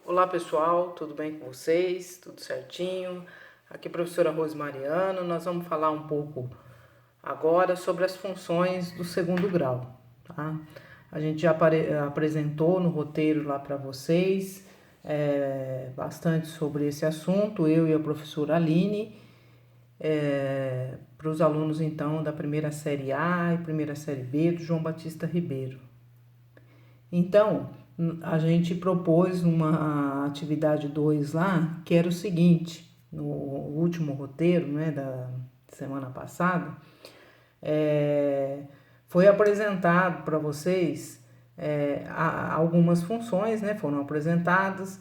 Olá pessoal, tudo bem com vocês? Tudo certinho? Aqui é a professora Rosemariano. Nós vamos falar um pouco agora sobre as funções do segundo grau, tá? A gente já apresentou no roteiro lá para vocês bastante sobre esse assunto, eu e a professora Aline, para os alunos então da primeira série A e primeira série B do João Batista Ribeiro. Então, a gente propôs uma atividade 2 lá, que era o seguinte, no último roteiro, né, da semana passada, foi apresentado para vocês algumas funções, né, foram apresentadas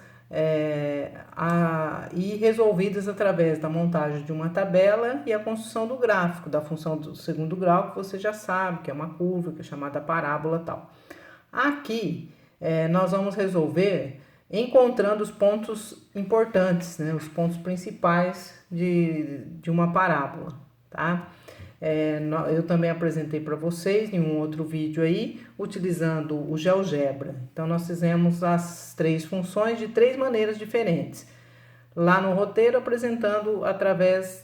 e resolvidas através da montagem de uma tabela e a construção do gráfico, da função do segundo grau, que você já sabe, que é uma curva, que é chamada parábola e tal. Aqui nós vamos resolver encontrando os pontos importantes, né, os pontos principais de uma parábola, tá? Eu também apresentei para vocês em um outro vídeo aí, utilizando o GeoGebra. Então, nós fizemos as três funções de três maneiras diferentes. Lá no roteiro, apresentando através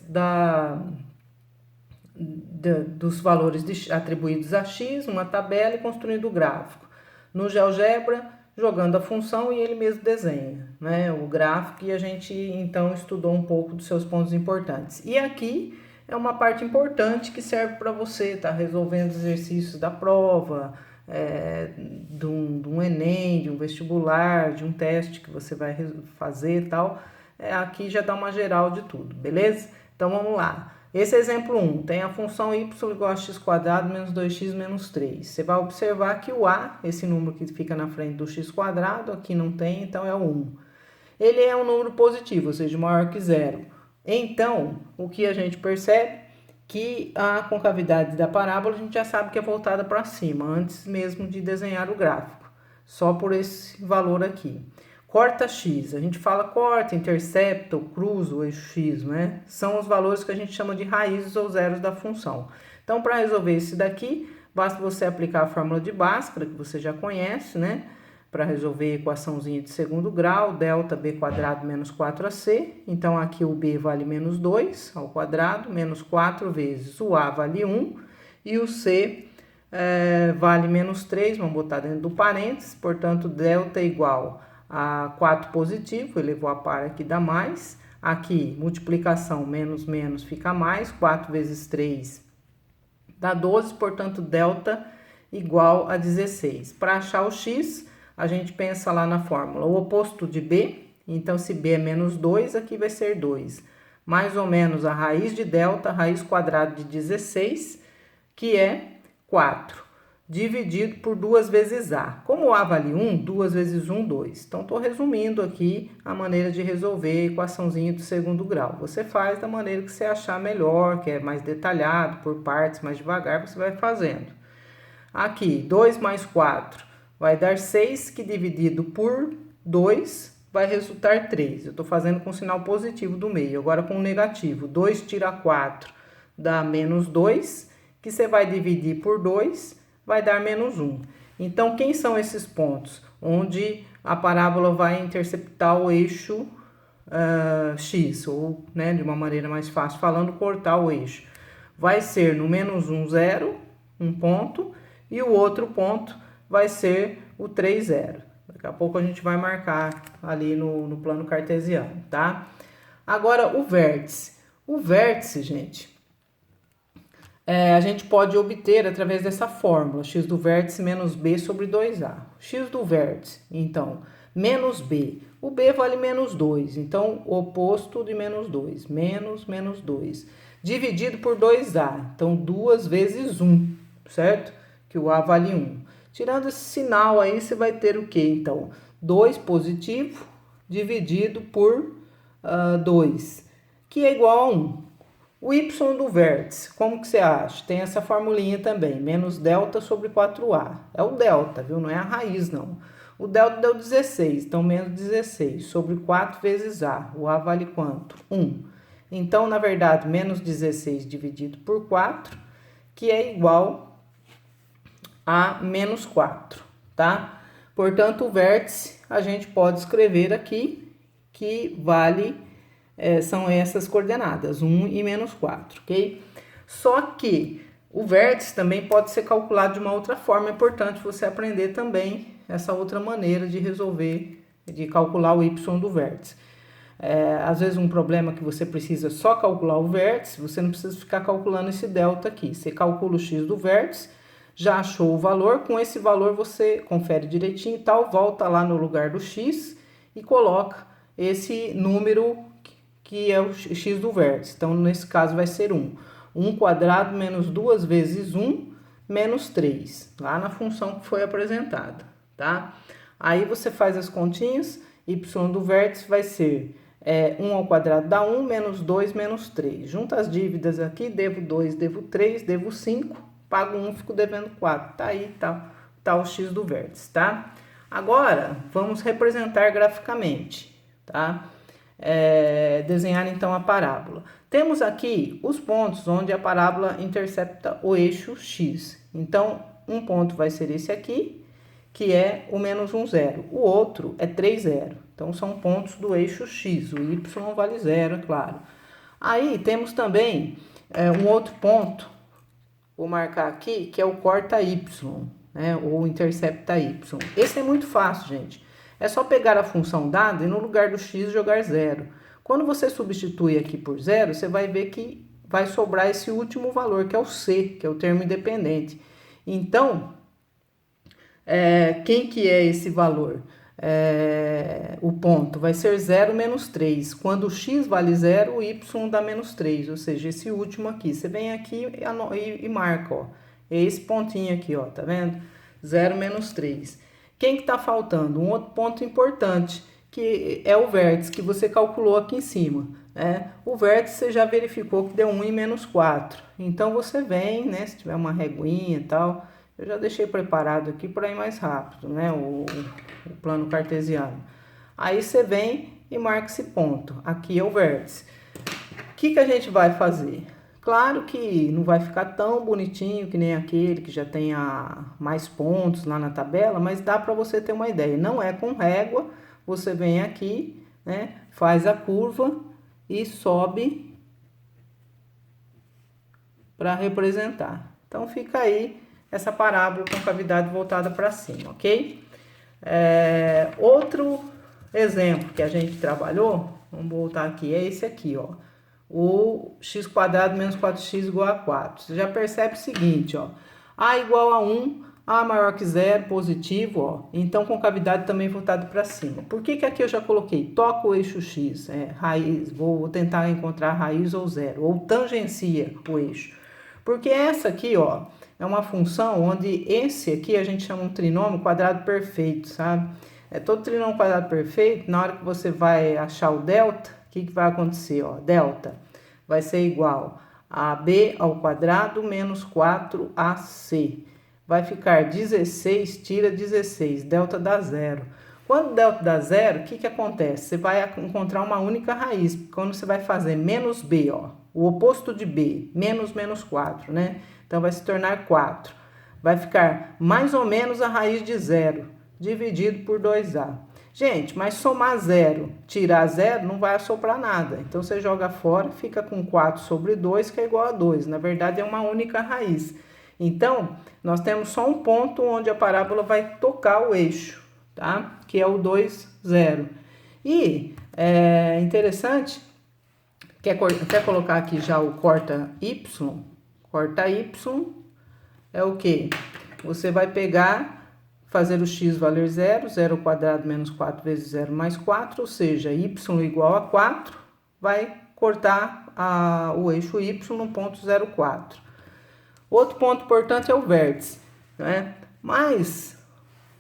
dos valores atribuídos a x, uma tabela e construindo o gráfico. No GeoGebra, jogando a função e ele mesmo desenha, né, o gráfico, e a gente então estudou um pouco dos seus pontos importantes. E aqui é uma parte importante que serve para você estar resolvendo exercícios da prova, de um Enem, de um vestibular, de um teste que você vai fazer e tal. Aqui já dá uma geral de tudo, beleza? Então vamos lá. Esse exemplo 1 tem a função y igual a x² menos 2x menos 3. Você vai observar que o a, esse número que fica na frente do x², aqui não tem, então é o 1. Ele é um número positivo, ou seja, maior que zero. Então, o que a gente percebe? Que a concavidade da parábola a gente já sabe que é voltada para cima, antes mesmo de desenhar o gráfico. Só por esse valor aqui. Corta x, a gente fala corta, intercepta, ou cruza o eixo x, né? São os valores que a gente chama de raízes ou zeros da função. Então, para resolver esse daqui, basta você aplicar a fórmula de Bhaskara, que você já conhece, né? Para resolver a equaçãozinha de segundo grau, delta b² menos 4ac. Então, aqui o b vale menos 2 ao quadrado, menos 4 vezes o a vale 1 e o c vale menos 3, vamos botar dentro do parênteses, portanto, delta é igual a 4 positivo, elevou a par aqui dá mais. Aqui, multiplicação, menos menos fica mais, 4 vezes 3 dá 12, portanto, delta igual a 16. Para achar o x, a gente pensa lá na fórmula, o oposto de b, então se b é menos 2, aqui vai ser 2. Mais ou menos a raiz de delta, raiz quadrada de 16, que é 4, dividido por 2 vezes a. Como o a vale 1, 2 vezes 1, 2. Então, estou resumindo aqui a maneira de resolver a equaçãozinha do segundo grau. Você faz da maneira que você achar melhor, que é mais detalhado, por partes, mais devagar, você vai fazendo. Aqui, 2 mais 4 vai dar 6, que dividido por 2 vai resultar 3. Eu estou fazendo com sinal positivo do meio, agora com negativo. 2 tira 4 dá menos 2, que você vai dividir por 2, vai dar menos 1. Então, quem são esses pontos? Onde a parábola vai interceptar o eixo x, ou, né, de uma maneira mais fácil falando, cortar o eixo. Vai ser no menos 1, 0, um ponto, e o outro ponto vai ser o 3, 0. Daqui a pouco a gente vai marcar ali no plano cartesiano, tá? Agora, o vértice. O vértice, gente, a gente pode obter através dessa fórmula, x do vértice menos b sobre 2a. X do vértice, então, menos b. O b vale menos 2, então, o oposto de menos 2, menos 2. Dividido por 2a, então, 2 vezes 1, certo? Que o a vale 1. Tirando esse sinal aí, você vai ter o quê? Então, 2 positivo dividido por 2, que é igual a 1. O y do vértice, como que você acha? Tem essa formulinha também, menos delta sobre 4a. É o delta, viu? Não é a raiz, não. O delta deu 16, então menos 16 sobre 4 vezes a. O a vale quanto? 1. Então, na verdade, menos 16 dividido por 4, que é igual a menos 4, tá? Portanto, o vértice a gente pode escrever aqui que vale, são essas coordenadas, 1 e menos 4, ok? Só que o vértice também pode ser calculado de uma outra forma, é importante você aprender também essa outra maneira de resolver, de calcular o y do vértice. Às vezes um problema que você precisa só calcular o vértice, você não precisa ficar calculando esse delta aqui. Você calcula o x do vértice, já achou o valor, com esse valor você confere direitinho e tal, volta lá no lugar do x e coloca esse número que é o x do vértice. Então, nesse caso vai ser 1. 1 quadrado menos 2 vezes 1 menos 3, lá na função que foi apresentada, tá? Aí você faz as continhas, y do vértice vai ser 1 ao quadrado dá 1, menos 2, menos 3. Junta as dívidas aqui, devo 2, devo 3, devo 5, pago 1, fico devendo 4. Tá aí, tá o x do vértice, tá? Agora, vamos representar graficamente, tá? Desenhar então a parábola. Temos aqui os pontos onde a parábola intercepta o eixo x. Então, um ponto vai ser esse aqui, que é o menos 1, 0. O outro é 3, 0. Então, são pontos do eixo x. O y vale 0, é claro. Aí, temos também um outro ponto, vou marcar aqui, que é o corta y, né? Ou intercepta y. Esse é muito fácil, gente. É só pegar a função dada e no lugar do x jogar 0. Quando você substitui aqui por 0, você vai ver que vai sobrar esse último valor, que é o c, que é o termo independente. Então, quem que é esse valor? O ponto vai ser 0 menos 3. Quando o x vale 0, o y dá menos 3, ou seja, esse último aqui. Você vem aqui e marca, ó. É esse pontinho aqui, ó, tá vendo? 0 menos 3. Quem que tá faltando? Um outro ponto importante, que é o vértice, que você calculou aqui em cima, né? O vértice você já verificou que deu 1 e menos 4. Então, você vem, né, se tiver uma reguinha e tal, eu já deixei preparado aqui para ir mais rápido, né, o plano cartesiano. Aí, você vem e marca esse ponto. Aqui é o vértice. O que a gente vai fazer? Claro que não vai ficar tão bonitinho que nem aquele que já tenha mais pontos lá na tabela, mas dá para você ter uma ideia. Não é com régua, você vem aqui, né, faz a curva e sobe para representar. Então, fica aí essa parábola com cavidade voltada para cima, ok? Outro exemplo que a gente trabalhou, vamos voltar aqui, é esse aqui, ó. O x quadrado menos 4x igual a 4. Você já percebe o seguinte, ó. A igual a 1, A maior que 0, positivo, ó. Então, com cavidade também voltado para cima. Por que aqui eu já coloquei? Toca o eixo x, raiz, vou tentar encontrar raiz ou 0, ou tangencia o eixo. Porque essa aqui, ó, é uma função onde esse aqui a gente chama um trinômio quadrado perfeito, sabe? Todo trinômio quadrado perfeito, na hora que você vai achar o delta, o que vai acontecer? Ó, delta vai ser igual a b ao quadrado menos 4ac. Vai ficar 16, tira 16, delta dá 0. Quando delta dá 0, o que acontece? Você vai encontrar uma única raiz. Quando você vai fazer menos b, ó, o oposto de b, menos 4, né? Então, vai se tornar 4. Vai ficar mais ou menos a raiz de 0, dividido por 2a. Gente, mas somar 0, tirar 0, não vai assoprar nada. Então, você joga fora, fica com 4 sobre 2, que é igual a 2. Na verdade, é uma única raiz. Então, nós temos só um ponto onde a parábola vai tocar o eixo, tá? Que é o 2, 0. E, interessante, quer colocar aqui já o corta y? Corta y é o quê? Você vai pegar... fazer o x valer 0, 0 ao quadrado menos 4 vezes 0 mais 4, ou seja, y igual a 4, vai cortar o eixo y no ponto 0,4. Outro ponto importante é o vértice, né? Mas,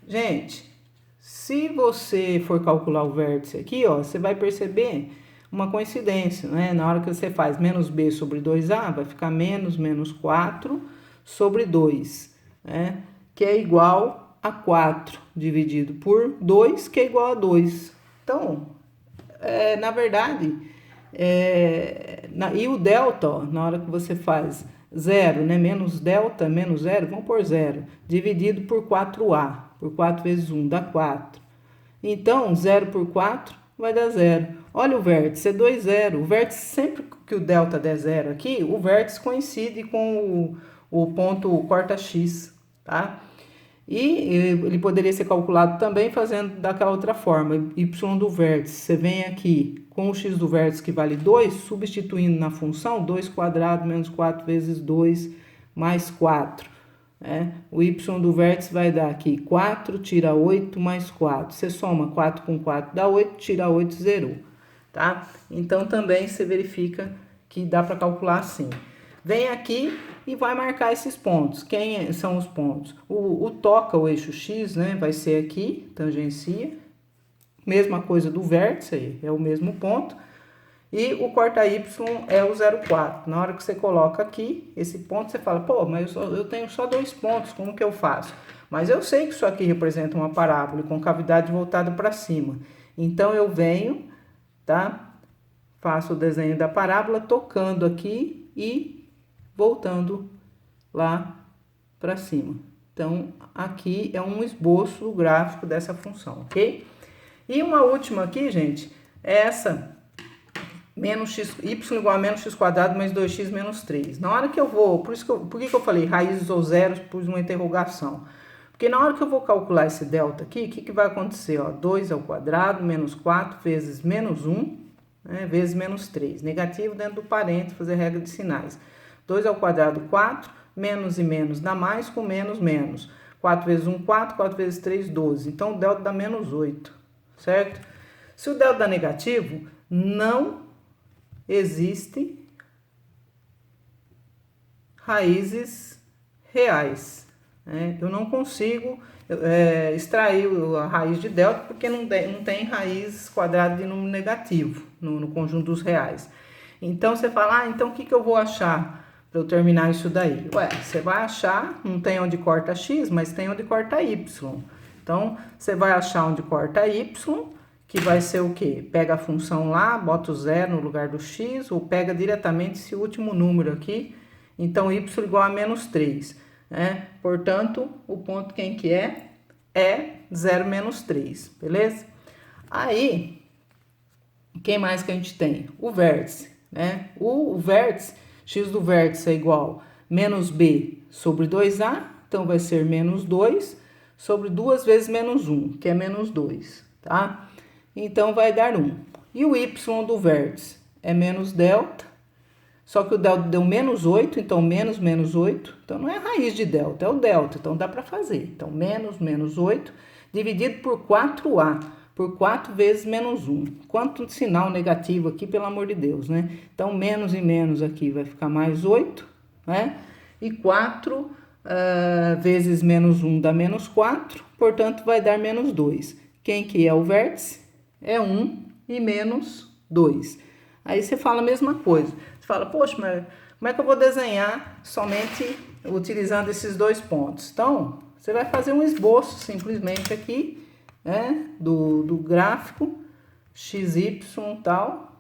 gente, se você for calcular o vértice aqui, ó, você vai perceber uma coincidência, né? Na hora que você faz menos b sobre 2a, vai ficar menos 4 sobre 2, né? Que é igual a 4 dividido por 2, que é igual a 2. Então, na verdade, e o delta, ó, na hora que você faz 0, né, menos delta, menos 0, vamos por 0, dividido por 4a. Por 4 vezes 1 dá 4. Então, 0 por 4 vai dar 0. Olha o vértice, é 2, 0. O vértice, sempre que o delta der 0 aqui, o vértice coincide com o ponto corta x, tá? E ele poderia ser calculado também fazendo daquela outra forma, y do vértice. Você vem aqui com o x do vértice que vale 2, substituindo na função 2 quadrado menos 4 vezes 2 mais 4. O y do vértice vai dar aqui 4, tira 8 mais 4. Você soma 4 com 4 dá 8, tira 8, zerou. Tá? Então também você verifica que dá para calcular assim. Vem aqui e vai marcar esses pontos. Quem são os pontos? O toca, o eixo x, né? Vai ser aqui, tangencia. Mesma coisa do vértice aí, é o mesmo ponto. E o corta y é o 0,4. Na hora que você coloca aqui, esse ponto, você fala, pô, mas eu tenho só 2 pontos, como que eu faço? Mas eu sei que isso aqui representa uma parábola com cavidade voltada para cima. Então, eu venho, tá? Faço o desenho da parábola, tocando aqui e voltando lá para cima. Então, aqui é um esboço gráfico dessa função, ok? E uma última aqui, gente, é essa, menos x, y igual a menos x quadrado mais 2x menos 3. Na hora que eu vou, por que eu falei raízes ou zeros, pus uma interrogação? Porque na hora que eu vou calcular esse delta aqui, o que vai acontecer? Ó, 2 ao quadrado menos 4 vezes menos 1, né, vezes menos 3. Negativo dentro do parênteses, fazer regra de sinais. 2 ao quadrado, 4, menos e menos dá mais, com menos, menos. 4 vezes 1, 4, 4 vezes 3, 12. Então, o delta dá menos 8, certo? Se o delta dá negativo, não existe raízes reais. Né? Eu não consigo extrair a raiz de delta, porque não tem raiz quadrada de número negativo no conjunto dos reais. Então, você fala, então o que eu vou achar para eu terminar isso daí? Ué, você vai achar, não tem onde corta x, mas tem onde corta y. Então, você vai achar onde corta y, que vai ser o quê? Pega a função lá, bota o 0 no lugar do x, ou pega diretamente esse último número aqui. Então, y igual a menos 3. Né? Portanto, o ponto quem que é? É 0 menos 3, beleza? Aí, quem mais que a gente tem? O vértice. Né? O vértice, x do vértice é igual a menos b sobre 2a, então vai ser menos 2 sobre 2 vezes menos 1, que é menos 2, tá? Então vai dar 1. E o y do vértice é menos delta, só que o delta deu menos 8, então menos menos 8, então não é a raiz de delta, é o delta, então dá para fazer. Então menos menos 8 dividido por 4a. Por 4 vezes menos 1. Quanto sinal negativo aqui, pelo amor de Deus, né? Então, menos e menos aqui vai ficar mais 8, né? E 4 vezes menos 1 dá menos 4, portanto, vai dar menos 2. Quem que é o vértice? É 1 e menos 2. Aí você fala a mesma coisa. Você fala, poxa, mas como é que eu vou desenhar somente utilizando esses 2 pontos? Então, você vai fazer um esboço simplesmente aqui, né, do gráfico XY tal.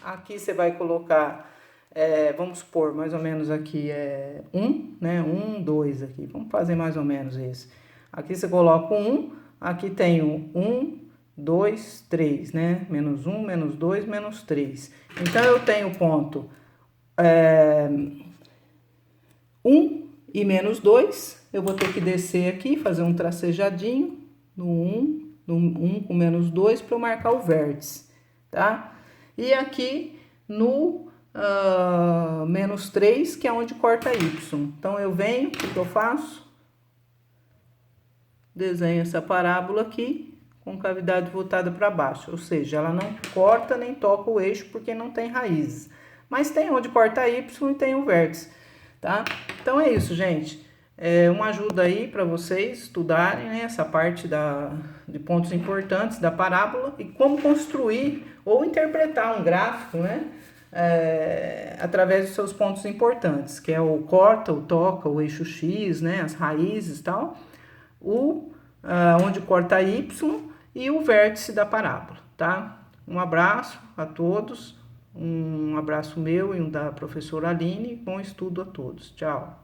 Aqui você vai colocar, vamos supor, mais ou menos aqui 1, né, 1, 2 aqui. Vamos fazer mais ou menos esse. Aqui você coloca o 1, aqui tem o 1, 2, 3, né, menos 1, menos 2, menos 3. Então, eu tenho ponto 1 e menos 2. Eu vou ter que descer aqui, fazer um tracejadinho no 1 com menos 2 para eu marcar o vértice, tá? E aqui no menos 3, que é onde corta y. Então, eu venho, o que eu faço? Desenho essa parábola aqui com cavidade voltada para baixo, ou seja, ela não corta nem toca o eixo porque não tem raízes. Mas tem onde corta y e tem o vértice, tá? Então, é isso, gente. É uma ajuda aí para vocês estudarem, né, essa parte de pontos importantes da parábola e como construir ou interpretar um gráfico, né, através dos seus pontos importantes, que é o corta, o toca, o eixo x, né, as raízes e tal, onde corta y e o vértice da parábola, tá? Um abraço a todos, um abraço meu e um da professora Aline, bom estudo a todos, tchau!